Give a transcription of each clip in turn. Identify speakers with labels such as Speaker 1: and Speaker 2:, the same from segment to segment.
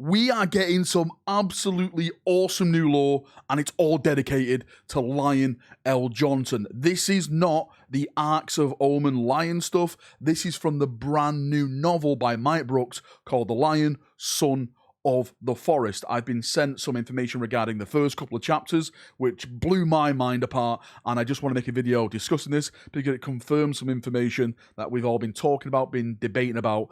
Speaker 1: we are getting some absolutely awesome new lore, and it's all dedicated to Lion L. Johnson. This is not the Arcs of Omen Lion stuff. This is from the brand new novel by Mike Brooks called The Lion, Son of the Forest. I've been sent some information regarding the first couple of chapters, which blew my mind apart, and I just want to make a video discussing this because it confirms some information that we've all been talking about, been debating about,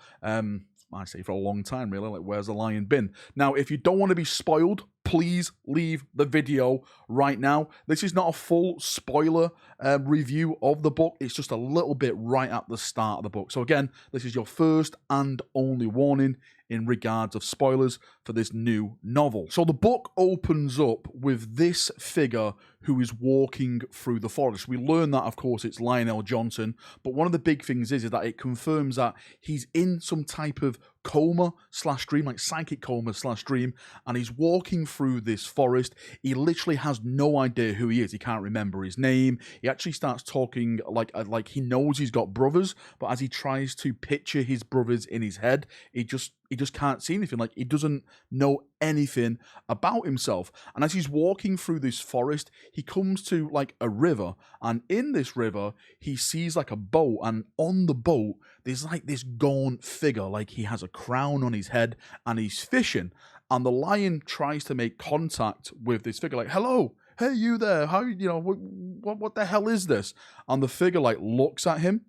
Speaker 1: I say for a long time, really. Like, where's the lion been? Now, if you don't want to be spoiled, please leave the video right now. This is not a full spoiler review of the book. It's just a little bit right at the start of the book. So again, this is your first and only warning in regards of spoilers for this new novel. So the book opens up with this figure who is walking through the forest. We learn that, of course, it's Lionel Johnson, but one of the big things is that it confirms that he's in some type of coma slash dream, like psychic coma slash dream, and he's walking through this forest. He literally has no idea who he is. He can't remember his name. He actually starts talking like he knows he's got brothers, but as he tries to picture his brothers in his head, he just can't see anything. Like, he doesn't know anything about himself. And as he's walking through this forest, he comes to like a river, and in this river he sees like a boat, and on the boat there's like this gaunt figure, like he has a crown on his head, and he's fishing. And the lion tries to make contact with this figure, like, hello, hey, you there, how, you know, what the hell is this? And the figure like looks at him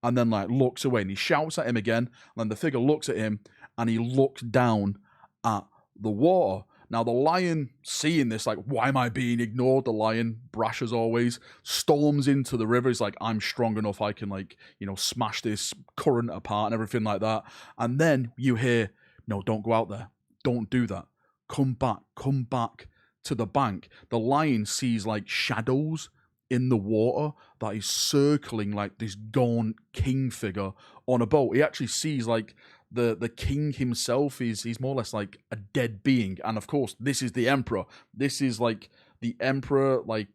Speaker 1: and then like looks away, and he shouts at him again, and then the figure looks at him and he looks down at the water. Now the lion, seeing this, like, why am I being ignored? The lion, brash as always, storms into the river. He's like, I'm strong enough, I can, like, you know, smash this current apart and everything like that. And then you hear, no, don't go out there. Don't do that. Come back to the bank. The lion sees like shadows in the water that is circling like this gaunt king figure on a boat. He actually sees like the king himself he's more or less like a dead being, and of course this is the emperor. This is like the emperor, like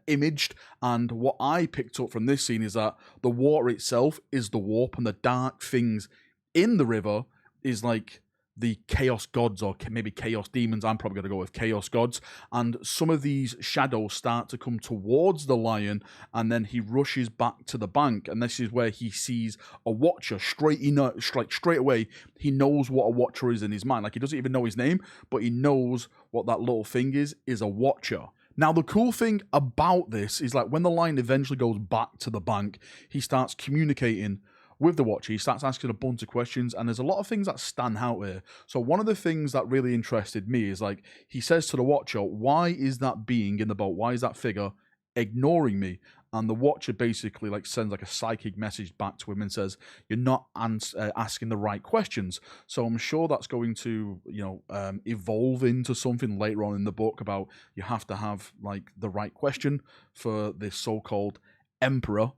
Speaker 1: imaged. And what I picked up from this scene is that the water itself is the warp, and the dark things in the river is like the chaos gods, or maybe chaos demons. I'm probably going to go with chaos gods. And some of these shadows start to come towards the lion, and then he rushes back to the bank, and this is where he sees a watcher. Straight away he knows what a watcher is in his mind. Like, he doesn't even know his name, but he knows what that little thing is a watcher. Now, the cool thing about this is, like, when the lion eventually goes back to the bank, he starts communicating with the watcher. He starts asking a bunch of questions, and there's a lot of things that stand out here. So one of the things that really interested me is, like, he says to the watcher, why is that being in the boat? Why is that figure ignoring me? And the watcher basically like sends like a psychic message back to him and says, you're not asking the right questions. So I'm sure that's going to, you know, evolve into something later on in the book about you have to have like the right question for this so-called emperor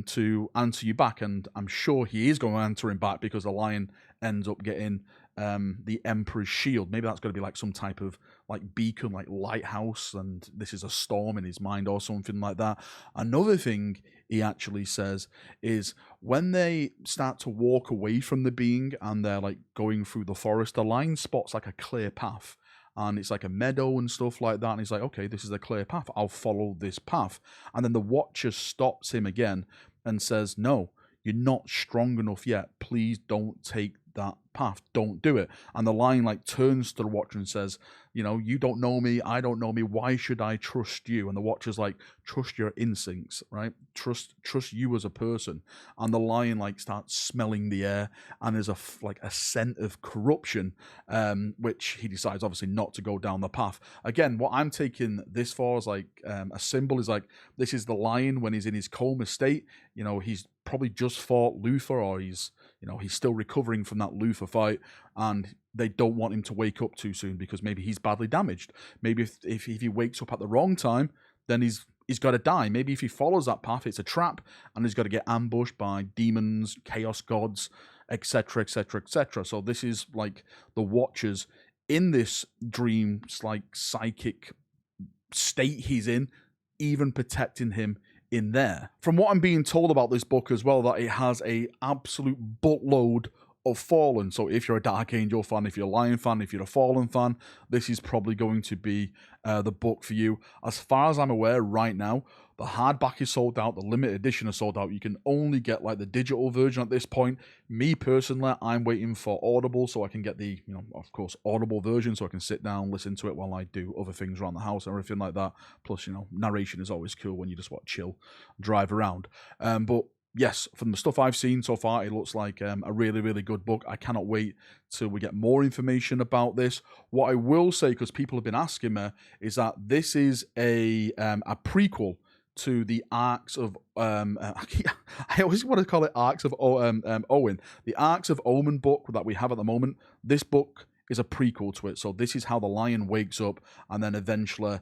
Speaker 1: to answer you back. And I'm sure he is going to answer him back, because the lion ends up getting the emperor's shield. Maybe that's going to be like some type of like beacon, like lighthouse, and this is a storm in his mind or something like that. Another thing he actually says is when they start to walk away from the being and they're like going through the forest, the lion spots like a clear path, and it's like a meadow and stuff like that, and he's like, okay, this is a clear path, I'll follow this path. And then the watcher stops him again and says, no, you're not strong enough yet, please don't take that path, don't do it. And the lion like turns to the watcher and says, you know, you don't know me, I don't know me, why should I trust you? And the watcher's like, trust your instincts, right? Trust you as a person. And the lion like starts smelling the air, and there's a scent of corruption, which he decides obviously not to go down the path. Again, what I'm taking this for is like a symbol is like, this is the lion when he's in his coma state. You know, he's probably just fought Luther, or he's, you know, he's still recovering from that Luther fight, and they don't want him to wake up too soon because maybe he's badly damaged. Maybe if he wakes up at the wrong time, then he's got to die. Maybe if he follows that path, it's a trap, and he's got to get ambushed by demons, chaos gods, etc., etc., etc. So this is like the watchers in this dream, like psychic state he's in, even protecting him in there. From what I'm being told about this book as well, that it has a absolute buttload of Fallen. So if you're a Dark Angel fan, if you're a Lion fan, if you're a Fallen fan, this is probably going to be the book for you. As far as I'm aware right now, the hardback is sold out, the limited edition is sold out. You can only get like the digital version at this point. Me personally, I'm waiting for Audible so I can get the, of course, Audible version so I can sit down, listen to it while I do other things around the house and everything like that. Plus, narration is always cool when you just want to chill, drive around. But yes, from the stuff I've seen so far, it looks like a really, really good book. I cannot wait till we get more information about this. What I will say, because people have been asking me, is that this is a prequel to the Arcs of I always want to call it Arcs of Owen. The Arcs of Omen book that we have at the moment. This book is a prequel to it. So this is how the lion wakes up and then eventually,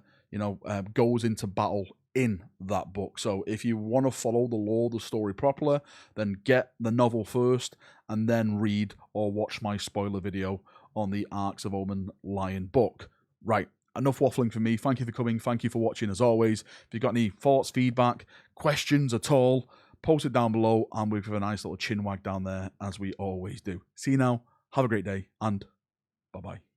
Speaker 1: goes into battle in that book. So if you want to follow the lore of the story properly, then get the novel first and then read or watch my spoiler video on the Arcs of Omen Lion book. Right. Enough waffling for me. Thank you for coming. Thank you for watching as always. If you've got any thoughts, feedback, questions at all, post it down below and we'll have a nice little chin wag down there as we always do. See you now. Have a great day and bye-bye.